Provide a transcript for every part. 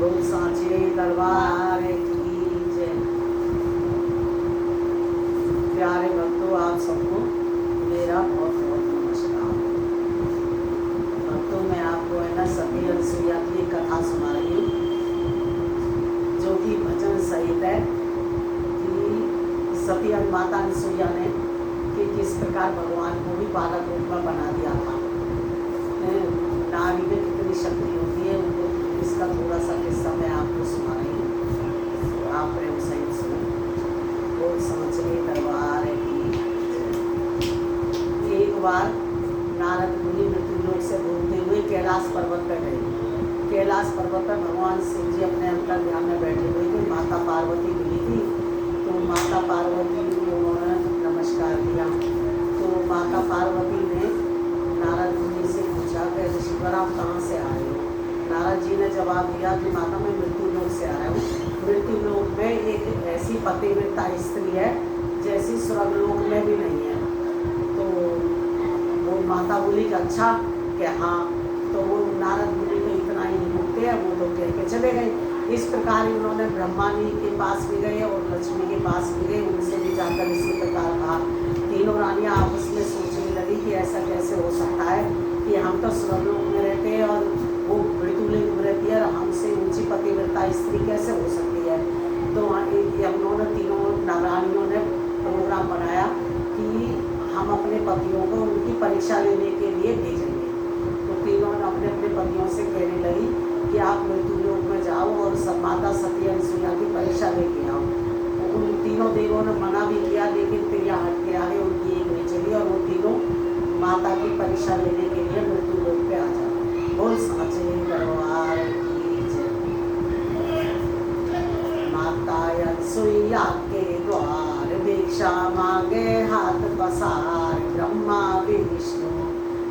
बोल सांचे दरबार की जय। प्यारे भक्तों, आप सबको मेरा बहुत बहुत नमस्कार। भक्तों, मैं आपको है ना सती अनसुईया की एक कथा सुना रही हूँ, जो कि भजन सहित है कि सती माता अनसुईया ने कि किस प्रकार भगवान को भी बालक रूप में बना दिया था। नारी में कितनी शक्ति होती है, उनको इसका थोड़ा सा किस्सा मैं आपको सुना रही हूँ, तो आप प्रेम सहित सुनो। बोल सांचे दरबार की जय। एक बार नारद मुनि मृत्युलोक से घूमते हुए कैलाश पर्वत पर गए। कैलाश पर्वत पर भगवान शिव जी अपने अंतर ध्यान में बैठे हुए थे। माता पार्वती मिली थी, तो माता पार्वती को उन्होंने नमस्कार किया। तो माता पार्वती ने नारद मुनि से पूछा कि ऋषिवर आप कहाँ से आए हो। नारद जी ने जवाब दिया कि माता मैं मृत्युलोक से आया हूँ। मृत्युलोक में एक ऐसी पतिव्रता स्त्री है जैसी स्वर्गलोक में भी नहीं है। तो वो माता बोली कि अच्छा कि हाँ। तो वो नारद मुनि को इतना ही मुक्ति है, वो लोग कह के चले गए। इस प्रकार ही उन्होंने ब्रह्मा जी के पास भी गए और लक्ष्मी के पास भी गए, उनसे भी जाकर इसी प्रकार कहा। तीनों रानियाँ आपस में सोचने लगी कि ऐसा कैसे हो सकता है कि हम तो स्वर्गलोक में रहते हैं और वो मृत्युलोक में रहती है, और हमसे ऊंची पतिव्रता स्त्री कैसे हो सकती है। तो उन्होंने तीनों रानियों ने प्रोग्राम बनाया कि हम अपने पतियों को उनकी परीक्षा लेने के लिए भेजेंगे। तो तीनों ने अपने अपने पतियों से कहने लगी कि आप मृत्युलोक में जाओ और सब माता सती अनसुईया की परीक्षा लेके आओ। उन तीनों देवों ने मना भी किया, लेकिन फिर यहाँ हट के आगे उनकी एक नहीं चली और वो तीनों माता की परीक्षा लेने के लिए मृत्युलोक पे आ जाते। बोल सांचे दरबार की जय। माता अनसुईया के द्वार भिक्षा मांगे हाथ पसार। ब्रह्मा विष्णु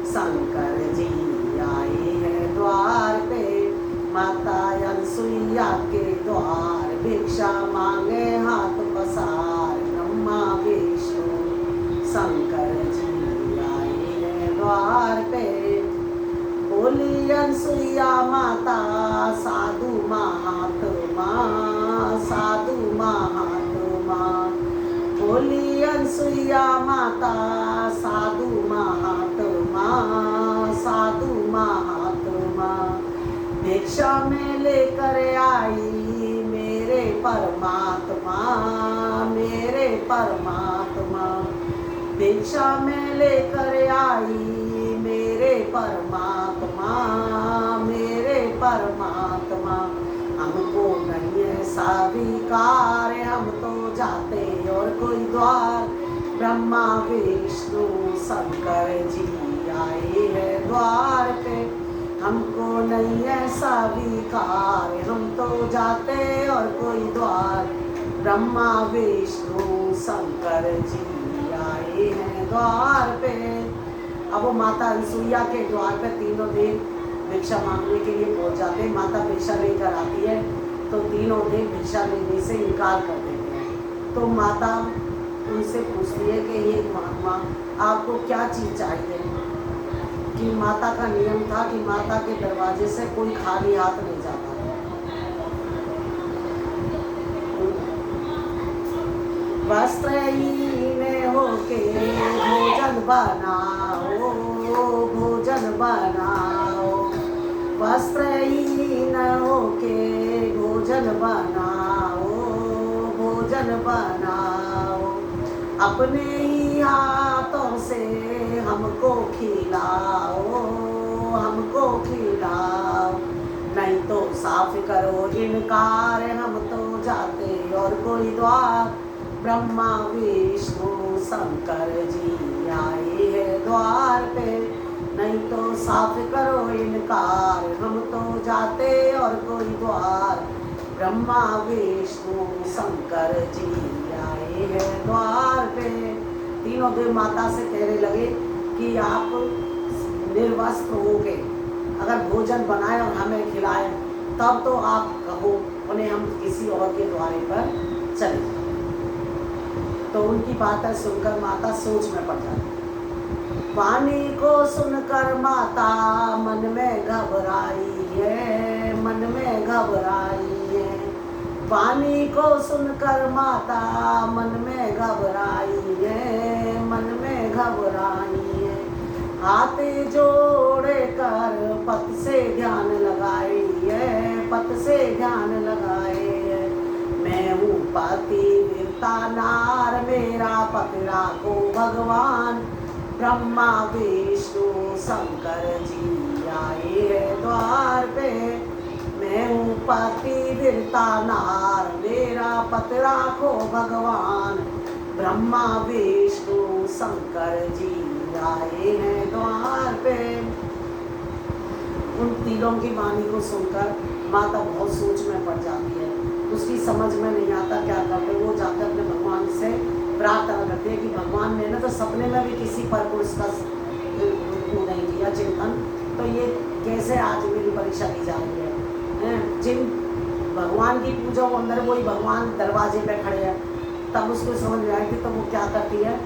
शंकर जी आए हैं द्वार पे। माता अनसुईया के द्वार भिक्षा मांगे हाथ पसार। ब्रह्मा विष्णु शंकर जी आए हैं द्वार पे। बोली अनसुईया माता साधु महात्मा, साधु महात्मा। बोली अनसुईया माता साधु महात्मा, साधु महात्मा। भिक्षा में लेकर आई मेरे परमात्मा, मेरे परमात्मा। भिक्षा में लेकर आई मेरे परमात्मा, मेरे परमात्मा। हमको नहीं है स्वीकार, हम तो जाते और कोई द्वार। ब्रह्मा विष्णु शंकर जी आए हैं द्वार पे। हमको नहीं है स्वीकार, हम तो जाते और कोई द्वार। ब्रह्मा विष्णु शंकर जी आए हैं द्वार पे। अब वो माता अनसुईया के द्वार पे तीनों देव भिक्षा मांगने के लिए पहुंच जाते हैं। माता भिक्षा लेकर आती है तो तीनों देव भिक्षा लेने से इनकार कर देते हैं। तो माता उनसे पूछती है कि ये महात्मा आपको क्या चीज़ चाहिए। कि माता का नियम था कि माता के दरवाजे से कोई खाली हाथ नहीं जाता। वस्त्रहीन होके भोजन बनाओ, भोजन बनाओ। वस्त्रहीन होके भोजन बनाओ, भोजन बनाओ। अपने ही हाथों से हमको खिलाओ, हमको खिलाओ। नहीं तो साफ करो इनकार, हम तो जाते और कोई द्वार। ब्रह्मा विष्णु शंकर जी आए हैं द्वार पे। नहीं तो साफ करो इनकार, हम तो जाते और कोई द्वार। ब्रह्मा विष्णु शंकर जी आए हैं द्वार पे। तीनों देव माता से कहने लगे कि आप निर्वस्त्र हो गए, अगर भोजन बनाए और हमें खिलाए तब तो आप कहो, उन्हें हम किसी और के द्वारे पर चले जाए। तो उनकी बातें सुनकर माता सोच में पड़ जाती। वाणी को सुनकर माता मन में घबराई है, मन में घबराई है। वाणी को सुनकर माता मन में घबराई है, मन में घबराई है। हाथ जोड़े कर पथ से ध्यान लगाई है, पथ से ध्यान लगाए है। मैं हूँ पतिव्रता नार, मेरा पति राखो भगवान। ब्रह्मा विष्णु शंकर जी आए हैं द्वार पे। मैं हूँ पतिव्रता नार, मेरा पति राखो भगवान। ब्रह्मा विष्णु शंकर जी आए हैं द्वार पे। उन तीनों की वाणी को सुनकर माता बहुत सोच में पड़ जाती है। उसकी समझ में नहीं आता क्या करते। वो जाकर अपने भगवान से प्रार्थना करते हैं कि भगवान ने ना तो सपने में भी किसी पर पुरुष का नहीं किया चिंतन, तो ये कैसे आज मेरी परीक्षा ली जा रही है। जिन भगवान की पूजा वो अंदर वही भगवान दरवाजे पे खड़े हैं। तब उसको समझ में आई थी, तो वो क्या करती है,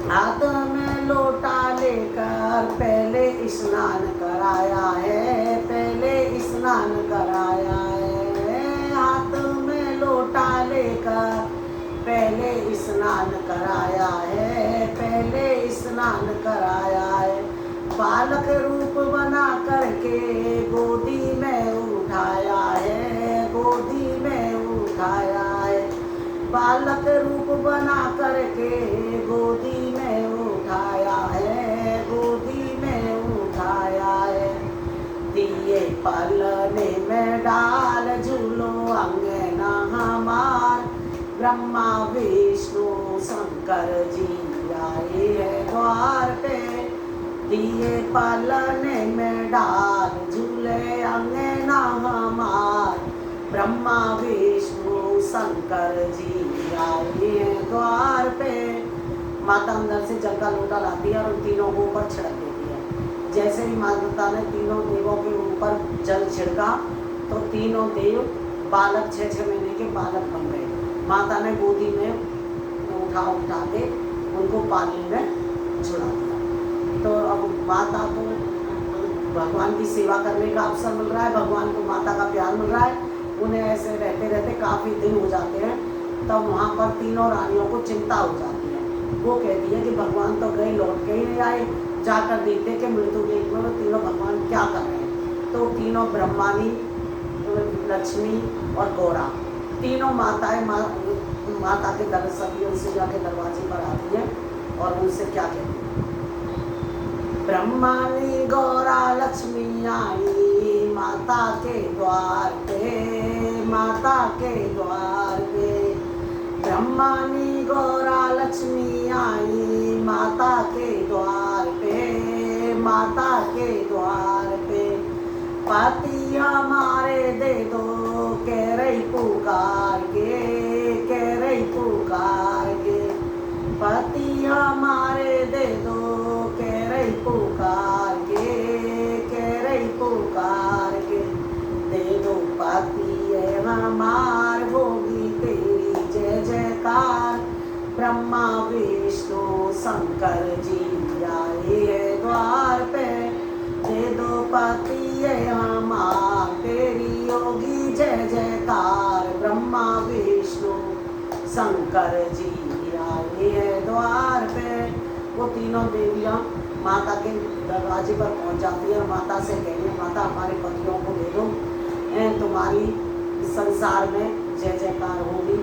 हाथ में लोटा लेकर पहले स्नान कराया है, पहले स्नान कराया है। हाथ में लोटा लेकर पहले स्नान कराया है, पहले स्नान कराया है। बालक रूप बना करके गोदी में उठाया है, गोदी में उठाया है। बालक रूप बना करके गोदी में उठाया है, गोदी में उठाया है। दिए पलने में डाल झूलो अंगना हमार। ब्रह्मा विष्णु शंकर जी आए हैं द्वार पे। दिए पलने में डाल झूले अंगना हमार। ब्रह्मा विष्णु शंकर जी आए हैं द्वार पे। माता अंदर से जल का लोटा लाती है और उन तीनों को ऊपर छिड़क देती है। जैसे ही माता ने तीनों देवों के ऊपर जल छिड़का तो तीनों देव बालक 6-6 महीने के बालक बन गए। माता ने गोदी में उठा के उनको पानी में छुड़ा दिया। तो अब माता को भगवान की सेवा करने का अवसर मिल रहा है, भगवान को माता का प्यार मिल रहा है। उन्हें ऐसे रहते रहते काफ़ी दिन हो जाते हैं। तब वहाँ पर तीनों रानियों को चिंता हो जाती है। वो कहती है कि भगवान तो गए, लौट के ही नहीं आए। जाकर देखते कि मृत्यु के में वो तीनों भगवान क्या कर रहे हैं। तो तीनों ब्रह्मानी, लक्ष्मी और गौरा, तीनों माताएं माता के सरस्वती अनसुईया के दरवाजे पर आती हैं और उनसे क्या कहती है, ब्रह्मानी गौरा लक्ष्मी आई माता के द्वार पे, माता के द्वार पे। ब्रह्मानी गौरा लक्ष्मी आई माता के द्वार पे, माता के द्वार पे। पति हमारे दे दो कह रही पुकार के, कह रही पुकार के। पति हमारे दे दो कह रही पुकार के, कह रही पुकार के। दे दो पति हमार होगी तेरी जय जयकार। ब्रह्मा विष्णु शंकर जी आए द्वार पे। दे दो पति हमार तेरी होगी जय जयकार। ब्रह्मा विष्णु शंकर जी आए द्वार पे। वो तीनों देवियाँ माता के दरवाजे पर पहुंच जाती है। माता से कहती है, माता हमारे पतियों को दे दो, तुम्हारी संसार में जय जयकार होगी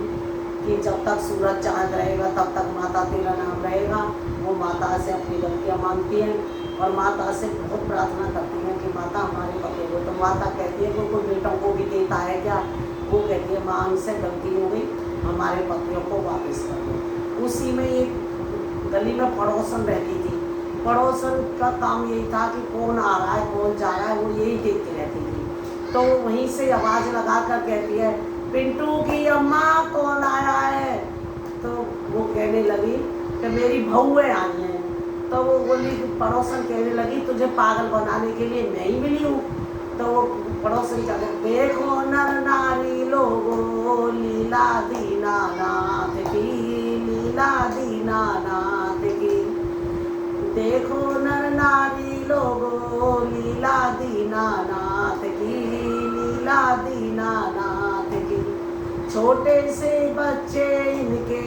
कि जब तक सूरज चांद रहेगा तब तक माता तेरा नाम रहेगा। वो माता से अपनी गलतियाँ मांगती हैं और माता से बहुत प्रार्थना करती हैं कि माता हमारे पति को। तो माता कहती है कि कोई बेटों को भी देता है क्या। वो कहती है, माँ हमसे गलती हो गई, हमारे पतियों को वापस कर दो। उसी में एक गली में पड़ोसन रहती थी। पड़ोसन का काम यही था कि कौन आ रहा है कौन जा रहा है, वो यही देखती रहती थी। तो वहीं से आवाज़ लगा कर कहती है, पिंटू की अम्मा कौन आया है। तो वो कहने लगी कि मेरी बहुएँ आई हैं। तो वो बोली, पड़ोसन कहने लगी तुझे पागल बनाने के लिए मैं ही मिली हूँ। तो वो पड़ोसन क्या कहते, देखो नर नारी लोगो लीला दीनानाथ की, लीला दीनानाथ की। देखो नर नारी लोगो लीला दीनानाथ दीनानाथ की, लीला दीनानाथ की। छोटे से बच्चे इनके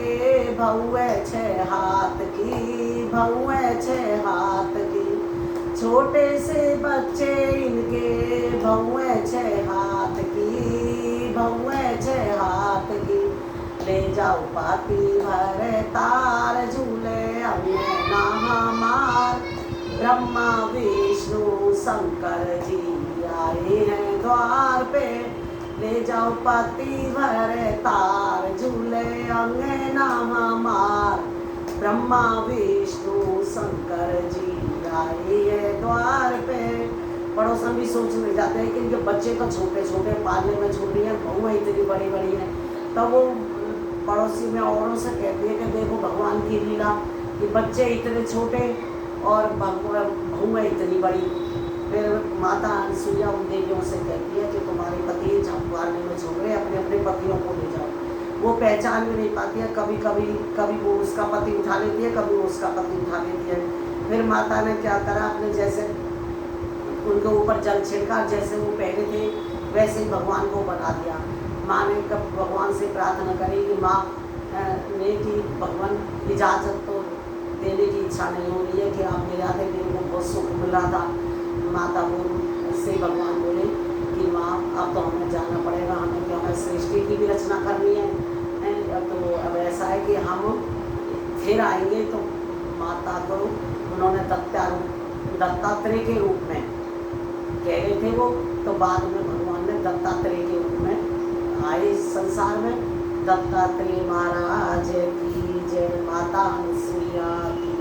भौए 6 हाथ की, भौए 6 हाथ की। छोटे से बच्चे इनके भौए 6 हाथ की, भौए 6 हाथ की। ले जाओ पाती भर तार, झूले अंगना हमार। ब्रह्मा विष्णु शंकर जी आए हैं द्वार पे। ले जाओ पाती भर तार, झूले अंगना हमार। ब्रह्मा विष्णु शंकर जी आए हैं द्वार पे। पड़ोसन भी सोच में जाते हैं कि इनके बच्चे तो छोटे छोटे पालने में छोटी हैं, बहुएं इतनी बड़ी बड़ी हैं। तब वो पड़ोसी में औरों से कहती है कि देखो भगवान की लीला कि बच्चे इतने छोटे और बहुएं इतनी बड़ी। फिर माता अनसुईया उन देवियों से कहती है कि तुम्हारे पति पालने में छोड़ रहे, अपने अपने पतियों को ले जाओ। वो पहचान भी नहीं पाती है, कभी वो उसका पति उठा लेती है, कभी वो उसका पति उठा लेती है। फिर माता ने क्या करा, अपने जैसे उनके ऊपर जल छिड़का, जैसे वो पहले थे वैसे ही भगवान को बना दिया। माँ ने कब भगवान से प्रार्थना करी कि माँ ने कि भगवान इजाज़त तो देने की इच्छा नहीं हो रही है कि आप मेरे आते मेरे को बहुत सुख मिल रहा था। माता से भगवान बोले कि माँ अब तो हमें जाना पड़ेगा, हमें क्या हमें सृष्टि की भी रचना करनी है। तो अब ऐसा है कि हम फिर आएंगे। तो माता को उन्होंने दत्तात्रेय के रूप में कह रहे थे वो, तो बाद में भगवान ने दत्तात्रेय के रूप में आए इस संसार में। दत्तात्रेय महाराज की जय, माता अनसुईया की।